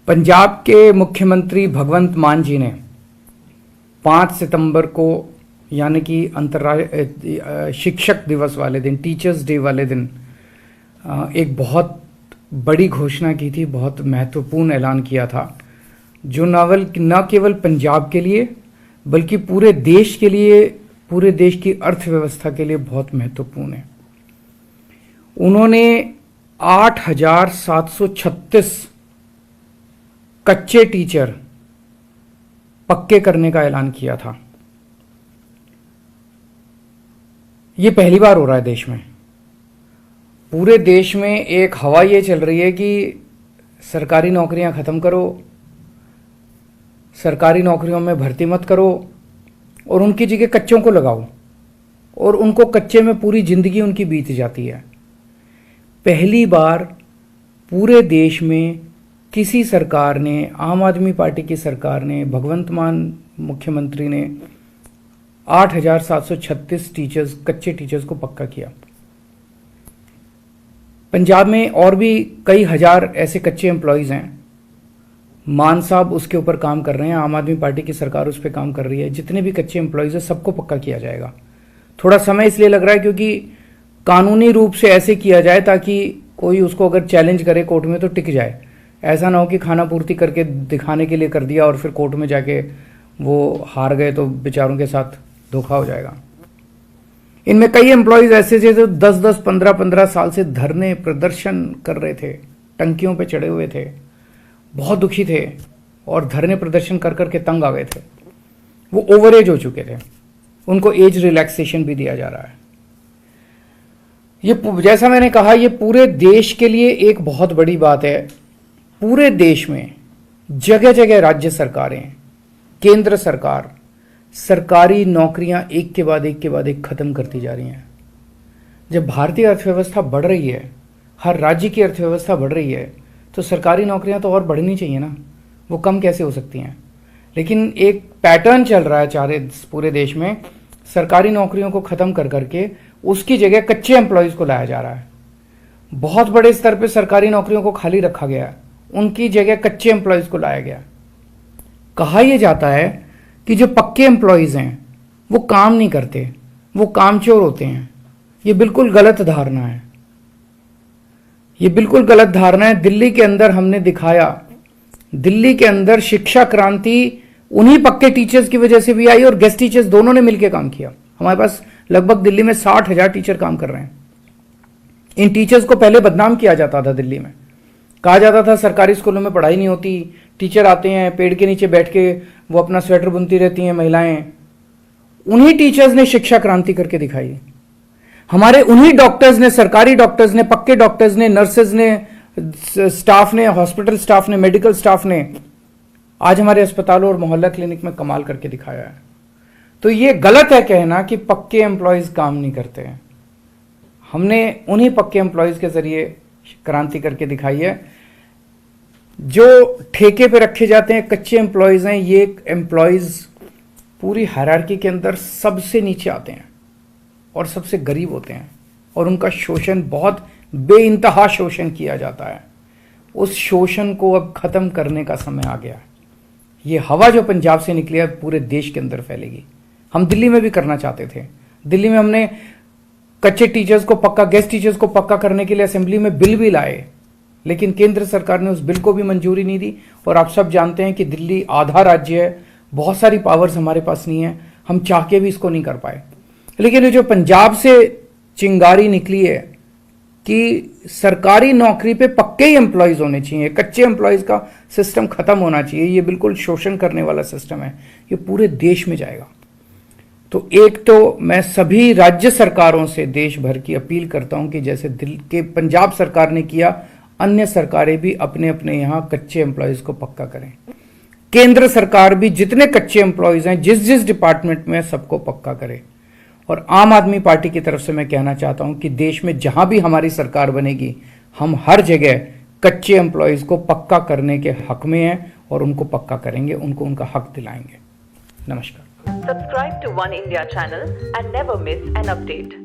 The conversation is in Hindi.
पंजाब के मुख्यमंत्री भगवंत मान जी ने 5 सितंबर को यानी कि अंतर्राष्ट्रीय शिक्षक दिवस वाले दिन, टीचर्स डे वाले दिन एक बहुत बड़ी घोषणा की थी, बहुत महत्वपूर्ण ऐलान किया था, जो न केवल पंजाब के लिए बल्कि पूरे देश के लिए, पूरे देश की अर्थव्यवस्था के लिए बहुत महत्वपूर्ण है। उन्होंने 8,736 कच्चे टीचर पक्के करने का ऐलान किया था। ये पहली बार हो रहा है देश में। पूरे देश में एक हवा ये चल रही है कि सरकारी नौकरियां खत्म करो, सरकारी नौकरियों में भर्ती मत करो और उनकी जगह कच्चों को लगाओ, और उनको कच्चे में पूरी जिंदगी उनकी बीत जाती है। पहली बार पूरे देश में किसी सरकार ने, आम आदमी पार्टी की सरकार ने, भगवंत मान मुख्यमंत्री ने 8,736 टीचर्स, कच्चे टीचर्स को पक्का किया। पंजाब में और भी कई हजार ऐसे कच्चे एम्प्लॉयज़ हैं। मान साहब उसके ऊपर काम कर रहे हैं, आम आदमी पार्टी की सरकार उस पर काम कर रही है। जितने भी कच्चे एम्प्लॉयज़ हैं सबको पक्का किया जाएगा। थोड़ा समय इसलिए लग रहा है क्योंकि कानूनी रूप से ऐसे किया जाए ताकि कोई उसको अगर चैलेंज करे कोर्ट में तो टिक जाए। ऐसा ना हो कि खाना पूर्ति करके दिखाने के लिए कर दिया और फिर कोर्ट में जाके वो हार गए तो बेचारों के साथ धोखा हो जाएगा। इनमें कई एम्प्लॉयज़ ऐसे थे जो 10-10, 15-15 साल से धरने प्रदर्शन कर रहे थे, टंकियों पे चढ़े हुए थे, बहुत दुखी थे और धरने प्रदर्शन कर करके तंग आ गए थे। वो ओवर एज हो चुके थे, उनको एज रिलैक्सेशन भी दिया जा रहा है। ये जैसा मैंने कहा, ये पूरे देश के लिए एक बहुत बड़ी बात है। पूरे देश में जगह जगह राज्य सरकारें, केंद्र सरकार सरकारी नौकरियां एक के बाद एक खत्म करती जा रही हैं। जब भारतीय अर्थव्यवस्था बढ़ रही है, हर राज्य की अर्थव्यवस्था बढ़ रही है, तो सरकारी नौकरियां तो और बढ़नी चाहिए ना, वो कम कैसे हो सकती हैं। लेकिन एक पैटर्न चल रहा है पूरे देश में, सरकारी नौकरियों को खत्म कर करके उसकी जगह कच्चे एम्प्लॉयज़ को लाया जा रहा है। बहुत बड़े स्तर पर सरकारी नौकरियों को खाली रखा गया, उनकी जगह कच्चे एम्प्लॉयज़ को लाया गया। कहा यह जाता है कि जो पक्के एम्प्लॉयज़ हैं वो काम नहीं करते, वो कामचोर होते हैं। ये बिल्कुल गलत धारणा है, ये बिल्कुल गलत धारणा है। दिल्ली के अंदर हमने दिखाया, दिल्ली के अंदर शिक्षा क्रांति उन्हीं पक्के टीचर्स की वजह से भी आई और गेस्ट टीचर्स दोनों ने मिलकर काम किया। हमारे पास लगभग दिल्ली में 60,000 टीचर काम कर रहे हैं। इन टीचर्स को पहले बदनाम किया जाता था दिल्ली में, कहा जाता था सरकारी स्कूलों में पढ़ाई नहीं होती, टीचर आते हैं पेड़ के नीचे बैठ के वो अपना स्वेटर बुनती रहती हैं महिलाएं। उन्हीं टीचर्स ने शिक्षा क्रांति करके दिखाई। हमारे उन्हीं डॉक्टर्स ने, सरकारी डॉक्टर्स ने, पक्के डॉक्टर्स ने, नर्सेज ने, स्टाफ ने, हॉस्पिटल स्टाफ ने, मेडिकल स्टाफ ने आज हमारे अस्पतालों और मोहल्ला क्लिनिक में कमाल करके दिखाया है। तो ये गलत है कहना कि पक्के एम्प्लॉयज़ काम नहीं करते हैं। हमने उन्हीं पक्के एम्प्लॉयज़ के जरिए क्रांति करके दिखाई है। जो ठेके पे रखे जाते हैं कच्चे एम्प्लॉयज़ हैं, ये एम्प्लॉयज़ पूरी हायरार्की के अंदर सबसे नीचे आते हैं और सबसे गरीब होते हैं और उनका शोषण, बहुत बेइंतहा शोषण किया जाता है। उस शोषण को अब खत्म करने का समय आ गया है। ये हवा जो पंजाब से निकली है पूरे देश के अंदर फैलेगी। हम दिल्ली में भी करना चाहते थे। दिल्ली में हमने कच्चे टीचर्स को पक्का, गेस्ट टीचर्स को पक्का करने के लिए असेंबली में बिल भी लाए, लेकिन केंद्र सरकार ने उस बिल को भी मंजूरी नहीं दी। और आप सब जानते हैं कि दिल्ली आधा राज्य है, बहुत सारी पावर्स हमारे पास नहीं है, हम चाह के भी इसको नहीं कर पाए। लेकिन ये जो पंजाब से चिंगारी निकली है कि सरकारी नौकरी पे पक्के ही एम्प्लॉयज़ होने चाहिए, कच्चे एम्प्लॉयज़ का सिस्टम खत्म होना चाहिए, ये बिल्कुल शोषण करने वाला सिस्टम है, ये पूरे देश में जाएगा। तो एक तो मैं सभी राज्य सरकारों से देश भर की अपील करता हूं कि जैसे दिल्ली के पंजाब सरकार ने किया, अन्य सरकारें भी अपने अपने यहां कच्चे एम्प्लॉयज़ को पक्का करें। केंद्र सरकार भी जितने कच्चे एम्प्लॉयज़ हैं जिस जिस डिपार्टमेंट में, सबको पक्का करे। और आम आदमी पार्टी की तरफ से मैं कहना चाहता हूं कि देश में जहां भी हमारी सरकार बनेगी, हम हर जगह कच्चे एम्प्लॉयज़ को पक्का करने के हक में हैं और उनको पक्का करेंगे, उनको उनका हक दिलाएंगे। नमस्कार। Subscribe to One India channel and never miss an update.